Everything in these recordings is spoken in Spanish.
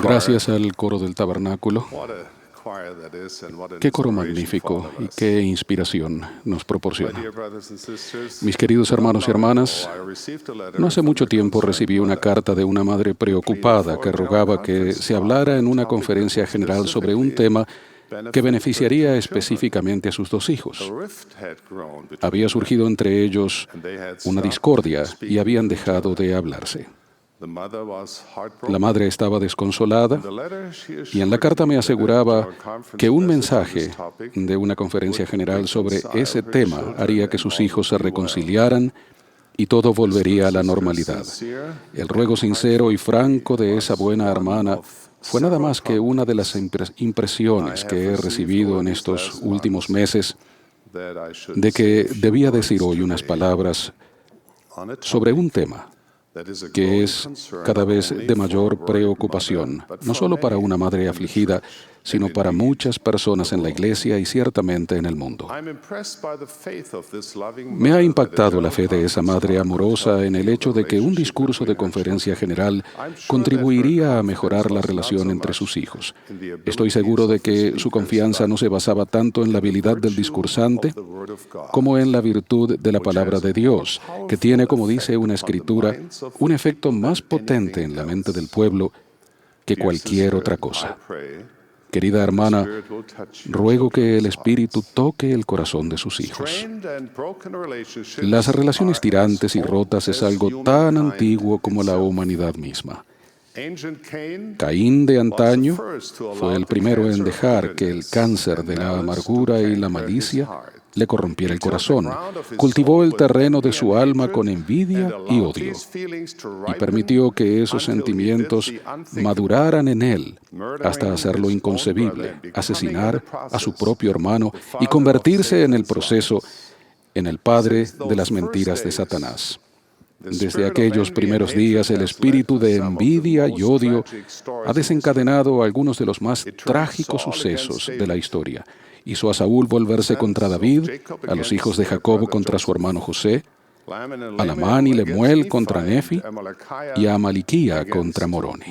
Gracias al coro del Tabernáculo. Qué coro magnífico y qué inspiración nos proporciona. Mis queridos hermanos y hermanas, no hace mucho tiempo recibí una carta de una madre preocupada que rogaba que se hablara en una conferencia general sobre un tema que beneficiaría específicamente a sus dos hijos. Había surgido entre ellos una discordia y habían dejado de hablarse. La madre estaba desconsolada y en la carta me aseguraba que un mensaje de una conferencia general sobre ese tema haría que sus hijos se reconciliaran y todo volvería a la normalidad. El ruego sincero y franco de esa buena hermana fue nada más que una de las impresiones que he recibido en estos últimos meses de que debía decir hoy unas palabras sobre un tema que es cada vez de mayor preocupación, no solo para una madre afligida, sino para muchas personas en la Iglesia y ciertamente en el mundo. Me ha impactado la fe de esa madre amorosa en el hecho de que un discurso de conferencia general contribuiría a mejorar la relación entre sus hijos. Estoy seguro de que su confianza no se basaba tanto en la habilidad del discursante como en la virtud de la palabra de Dios, que tiene, como dice una escritura, un efecto más potente en la mente del pueblo que cualquier otra cosa. Querida hermana, ruego que el Espíritu toque el corazón de sus hijos. Las relaciones tirantes y rotas es algo tan antiguo como la humanidad misma. Caín de antaño fue el primero en dejar que el cáncer de la amargura y la malicia le corrompiera el corazón. Cultivó el terreno de su alma con envidia y odio y permitió que esos sentimientos maduraran en él hasta hacerlo inconcebible, asesinar a su propio hermano y convertirse en el proceso en el padre de las mentiras de Satanás. Desde aquellos primeros días, el espíritu de envidia y odio ha desencadenado algunos de los más trágicos sucesos de la historia. Hizo a Saúl volverse contra David, a los hijos de Jacob contra su hermano José, a Lamán y Lemuel contra Nefi y a Amaliquía contra Moroni.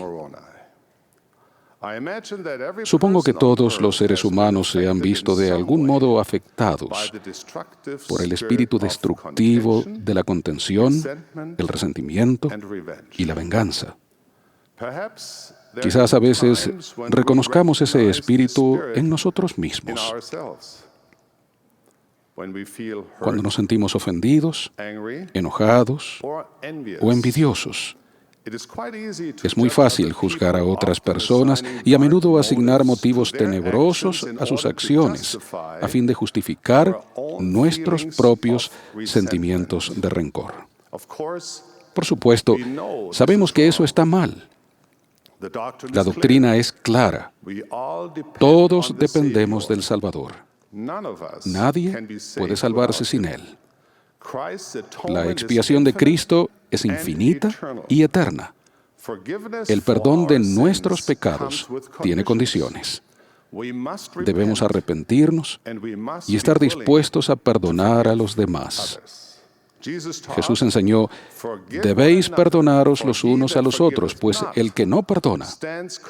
Supongo que todos los seres humanos se han visto de algún modo afectados por el espíritu destructivo de la contención, el resentimiento y la venganza. Quizás a veces reconozcamos ese espíritu en nosotros mismos. Cuando nos sentimos ofendidos, enojados o envidiosos. Es muy fácil juzgar a otras personas y a menudo asignar motivos tenebrosos a sus acciones a fin de justificar nuestros propios sentimientos de rencor. Por supuesto, sabemos que eso está mal. La doctrina es clara. Todos dependemos del Salvador. Nadie puede salvarse sin Él. La expiación de Cristo es infinita y eterna. El perdón de nuestros pecados tiene condiciones. Debemos arrepentirnos y estar dispuestos a perdonar a los demás. Jesús enseñó, debéis perdonaros los unos a los otros, pues el que no perdona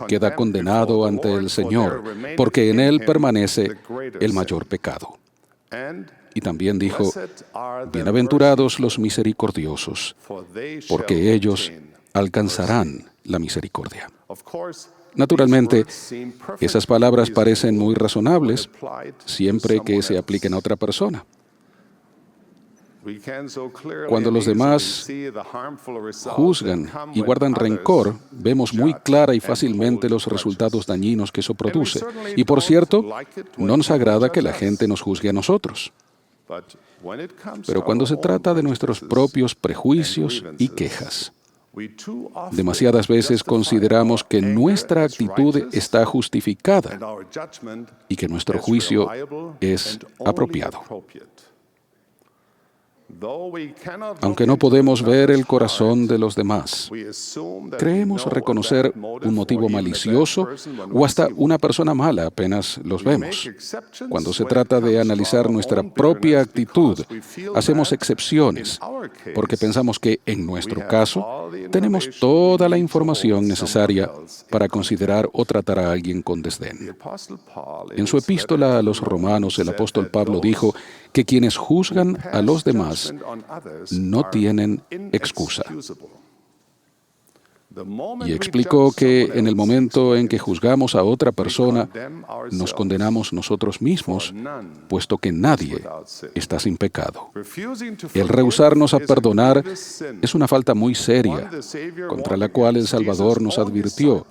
queda condenado ante el Señor, porque en él permanece el mayor pecado. Y también dijo, bienaventurados los misericordiosos, porque ellos alcanzarán la misericordia. Naturalmente, esas palabras parecen muy razonables siempre que se apliquen a otra persona. Cuando los demás juzgan y guardan rencor, vemos muy clara y fácilmente los resultados dañinos que eso produce. Y por cierto, no nos agrada que la gente nos juzgue a nosotros. Pero cuando se trata de nuestros propios prejuicios y quejas, demasiadas veces consideramos que nuestra actitud está justificada y que nuestro juicio es apropiado. Aunque no podemos ver el corazón de los demás, creemos reconocer un motivo malicioso o hasta una persona mala apenas los vemos. Cuando se trata de analizar nuestra propia actitud, hacemos excepciones, porque pensamos que, en nuestro caso, tenemos toda la información necesaria para considerar o tratar a alguien con desdén. En su epístola a los Romanos, el apóstol Pablo dijo que quienes juzgan a los demás no tienen excusa. Y explicó que en el momento en que juzgamos a otra persona, nos condenamos nosotros mismos, puesto que nadie está sin pecado. El rehusarnos a perdonar es una falta muy seria, contra la cual el Salvador nos advirtió.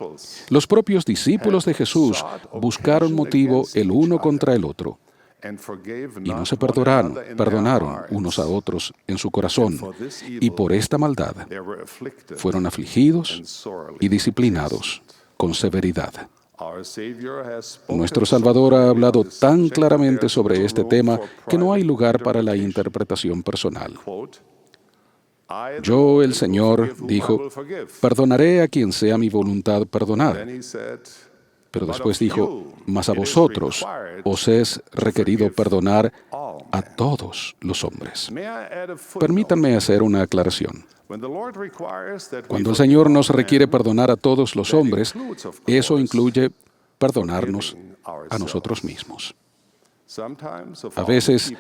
Los propios discípulos de Jesús buscaron motivo el uno contra el otro, y no se perdonaron unos a otros en su corazón, y por esta maldad fueron afligidos y disciplinados con severidad. Nuestro Salvador ha hablado tan claramente sobre este tema que no hay lugar para la interpretación personal. Yo, el Señor, dijo, perdonaré a quien sea mi voluntad perdonar. Pero después dijo, mas a vosotros os es requerido perdonar a todos los hombres. Permítanme hacer una aclaración. Cuando el Señor nos requiere perdonar a todos los hombres, eso incluye perdonarnos a nosotros mismos. A veces,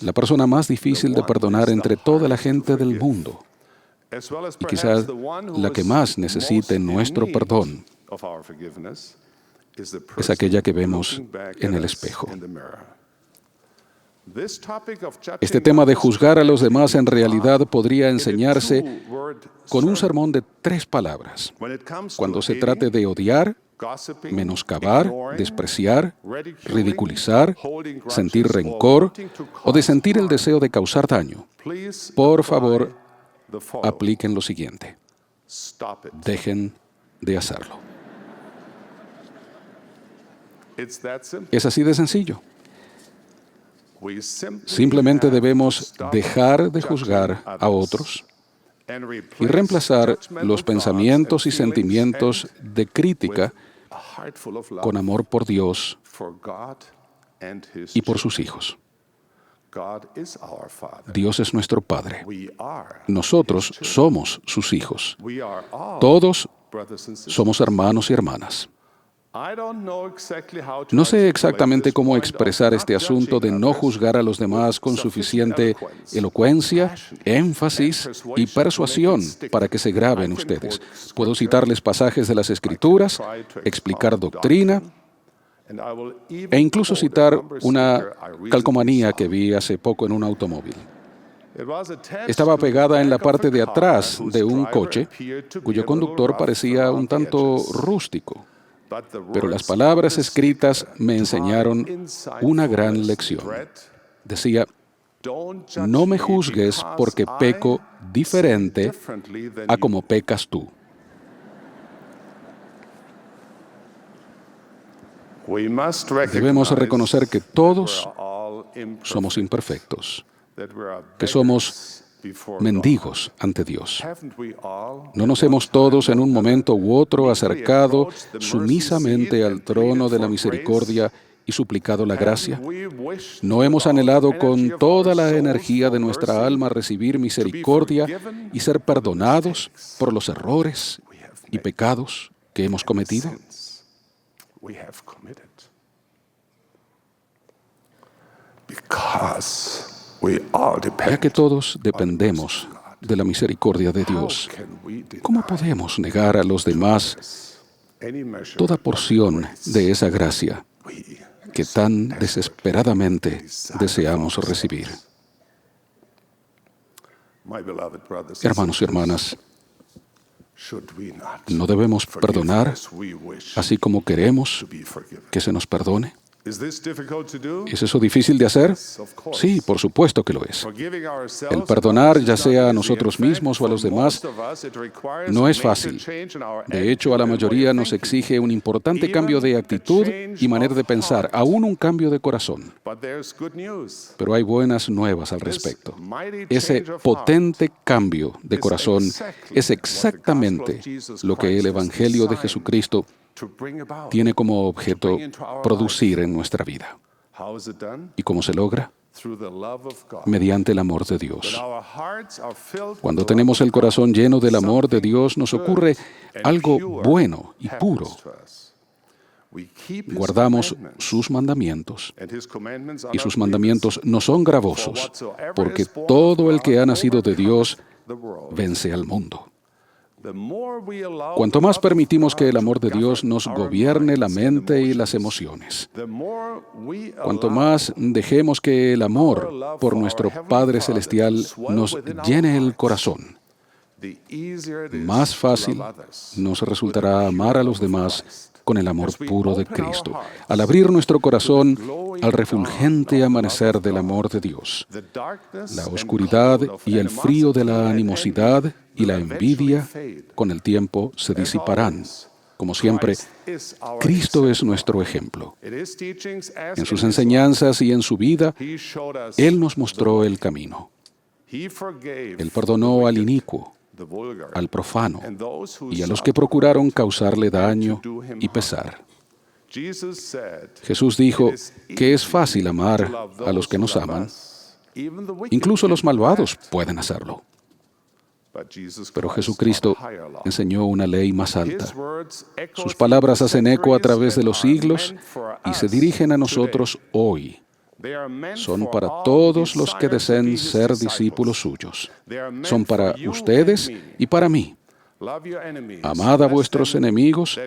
la persona más difícil de perdonar entre toda la gente del mundo, y quizás la que más necesite nuestro perdón, es aquella que vemos en el espejo. Este tema de juzgar a los demás en realidad podría enseñarse con un sermón de 3 palabras. Cuando se trate de odiar, menoscabar, despreciar, ridiculizar, sentir rencor o de sentir el deseo de causar daño, por favor, apliquen lo siguiente: dejen de hacerlo. Es así de sencillo. Simplemente debemos dejar de juzgar a otros y reemplazar los pensamientos y sentimientos de crítica con amor por Dios y por sus hijos. Dios es nuestro Padre. Nosotros somos sus hijos. Todos somos hermanos y hermanas. No sé exactamente cómo expresar este asunto de no juzgar a los demás con suficiente elocuencia, énfasis y persuasión para que se grabe en ustedes. Puedo citarles pasajes de las Escrituras, explicar doctrina e incluso citar una calcomanía que vi hace poco en un automóvil. Estaba pegada en la parte de atrás de un coche cuyo conductor parecía un tanto rústico. Pero las palabras escritas me enseñaron una gran lección. Decía, no me juzgues porque peco diferente a como pecas tú. Debemos reconocer que todos somos imperfectos, que somos mendigos ante Dios. ¿No nos hemos todos en un momento u otro acercado sumisamente al trono de la misericordia y suplicado la gracia? ¿No hemos anhelado con toda la energía de nuestra alma recibir misericordia y ser perdonados por los errores y pecados que hemos cometido? Ya que todos dependemos de la misericordia de Dios, ¿cómo podemos negar a los demás toda porción de esa gracia que tan desesperadamente deseamos recibir? Hermanos y hermanas, ¿no debemos perdonar así como queremos que se nos perdone? ¿Es eso difícil de hacer? Sí, por supuesto que lo es. El perdonar, ya sea a nosotros mismos o a los demás, no es fácil. De hecho, a la mayoría nos exige un importante cambio de actitud y manera de pensar, aún un cambio de corazón. Pero hay buenas nuevas al respecto. Ese potente cambio de corazón es exactamente lo que el Evangelio de Jesucristo tiene como objeto producir en nuestra vida. ¿Y cómo se logra? Mediante el amor de Dios. Cuando tenemos el corazón lleno del amor de Dios, nos ocurre algo bueno y puro. Guardamos sus mandamientos, y sus mandamientos no son gravosos, porque todo el que ha nacido de Dios vence al mundo. Cuanto más permitimos que el amor de Dios nos gobierne la mente y las emociones, cuanto más dejemos que el amor por nuestro Padre Celestial nos llene el corazón, más fácil nos resultará amar a los demás con el amor puro de Cristo, al abrir nuestro corazón al refulgente amanecer del amor de Dios. La oscuridad y el frío de la animosidad y la envidia con el tiempo se disiparán. Como siempre, Cristo es nuestro ejemplo. En sus enseñanzas y en su vida, Él nos mostró el camino. Él perdonó al inicuo, al profano y a los que procuraron causarle daño y pesar. Jesús dijo que es fácil amar a los que nos aman. Incluso los malvados pueden hacerlo. Pero Jesucristo enseñó una ley más alta. Sus palabras hacen eco a través de los siglos y se dirigen a nosotros hoy. Son para todos los que deseen ser discípulos suyos. Son para ustedes y para mí. Amad a vuestros enemigos,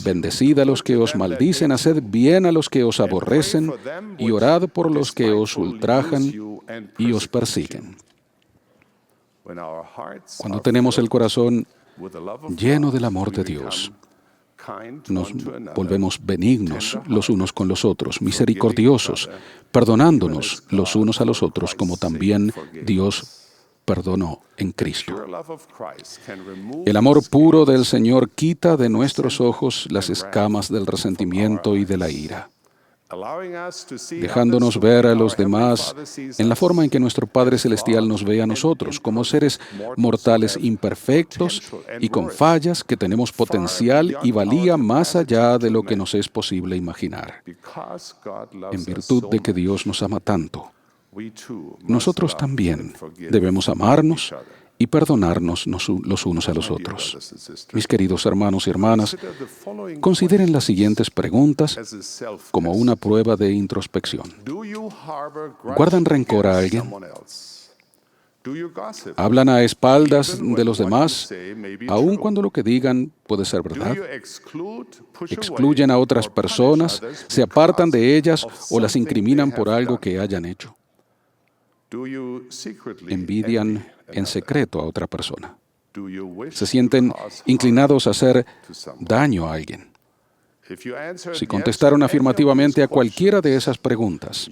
bendecid a los que os maldicen, haced bien a los que os aborrecen, y orad por los que os ultrajan y os persiguen. Cuando tenemos el corazón lleno del amor de Dios, nos volvemos benignos los unos con los otros, misericordiosos, perdonándonos los unos a los otros, como también Dios perdonó en Cristo. El amor puro del Señor quita de nuestros ojos las escamas del resentimiento y de la ira, dejándonos ver a los demás en la forma en que nuestro Padre Celestial nos ve a nosotros, como seres mortales imperfectos y con fallas que tenemos potencial y valía más allá de lo que nos es posible imaginar. En virtud de que Dios nos ama tanto, nosotros también debemos amarnos y perdonarnos los unos a los otros. Mis queridos hermanos y hermanas, consideren las siguientes preguntas como una prueba de introspección. ¿Guardan rencor a alguien? ¿Hablan a espaldas de los demás, aun cuando lo que digan puede ser verdad? ¿Excluyen a otras personas, se apartan de ellas o las incriminan por algo que hayan hecho? ¿Envidian en secreto a otra persona? ¿Se sienten inclinados a hacer daño a alguien? Si contestaron afirmativamente a cualquiera de esas preguntas,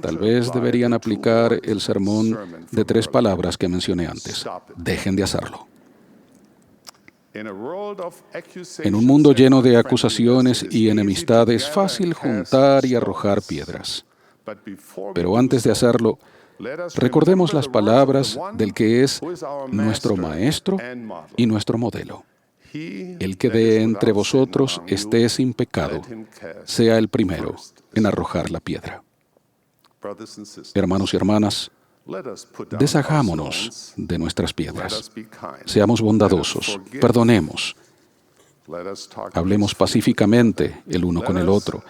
tal vez deberían aplicar el sermón de 3 palabras que mencioné antes. Dejen de hacerlo. En un mundo lleno de acusaciones y enemistad, es fácil juntar y arrojar piedras. Pero antes de hacerlo, recordemos las palabras del que es nuestro Maestro y nuestro modelo. El que de entre vosotros esté sin pecado, sea el primero en arrojar la piedra. Hermanos y hermanas, deshagámonos de nuestras piedras. Seamos bondadosos, perdonemos. Hablemos pacíficamente el uno con el otro.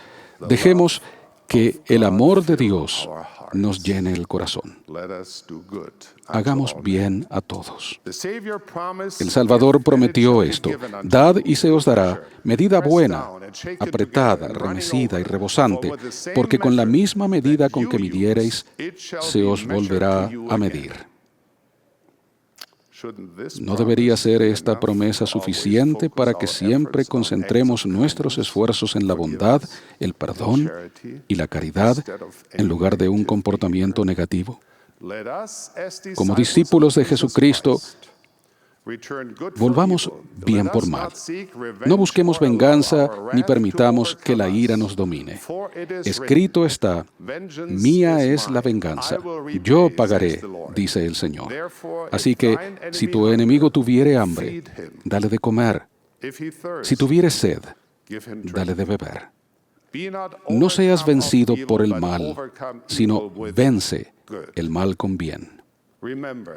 Dejemos que el amor de Dios nos llene el corazón. Hagamos bien a todos. El Salvador prometió esto: dad y se os dará, medida buena, apretada, remecida y rebosante, porque con la misma medida con que midiereis, se os volverá a medir. ¿No debería ser esta promesa suficiente para que siempre concentremos nuestros esfuerzos en la bondad, el perdón y la caridad en lugar de un comportamiento negativo? Como discípulos de Jesucristo, volvamos bien por mal. No busquemos venganza ni permitamos que la ira nos domine. Escrito está: mía es la venganza, yo pagaré, dice el Señor. Así que, si tu enemigo tuviere hambre, dale de comer. Si tuviere sed, dale de beber. No seas vencido por el mal, sino vence el mal con bien.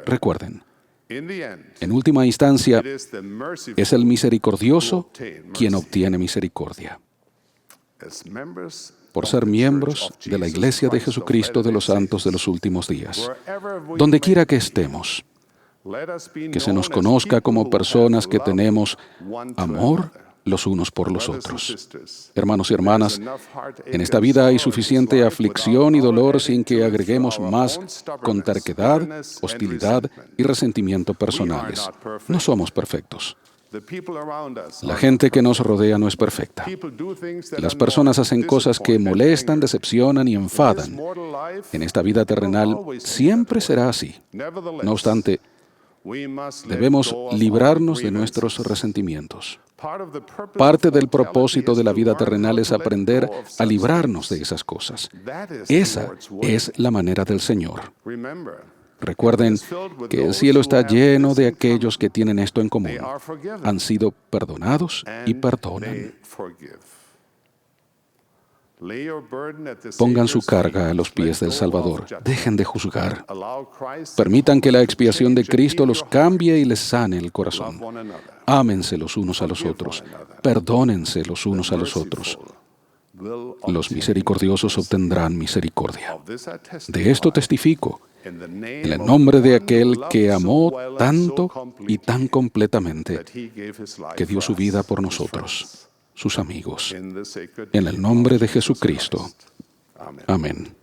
Recuerden, en última instancia, es el misericordioso quien obtiene misericordia. Por ser miembros de la Iglesia de Jesucristo de los Santos de los Últimos Días, donde quiera que estemos, que se nos conozca como personas que tenemos amor los unos por los otros. Hermanos y hermanas, en esta vida hay suficiente aflicción y dolor sin que agreguemos más con terquedad, hostilidad y resentimiento personales. No somos perfectos. La gente que nos rodea no es perfecta. Las personas hacen cosas que molestan, decepcionan y enfadan. En esta vida terrenal siempre será así. No obstante, debemos librarnos de nuestros resentimientos. Parte del propósito de la vida terrenal es aprender a librarnos de esas cosas. Esa es la manera del Señor. Recuerden que el cielo está lleno de aquellos que tienen esto en común. Han sido perdonados y perdonan. Pongan su carga a los pies del Salvador. Dejen de juzgar. Permitan que la expiación de Cristo los cambie y les sane el corazón. Ámense los unos a los otros. Perdónense los unos a los otros. Los misericordiosos obtendrán misericordia. De esto testifico, en el nombre de aquel que amó tanto y tan completamente, que dio su vida por nosotros, sus amigos. En el nombre de Jesucristo. Amén.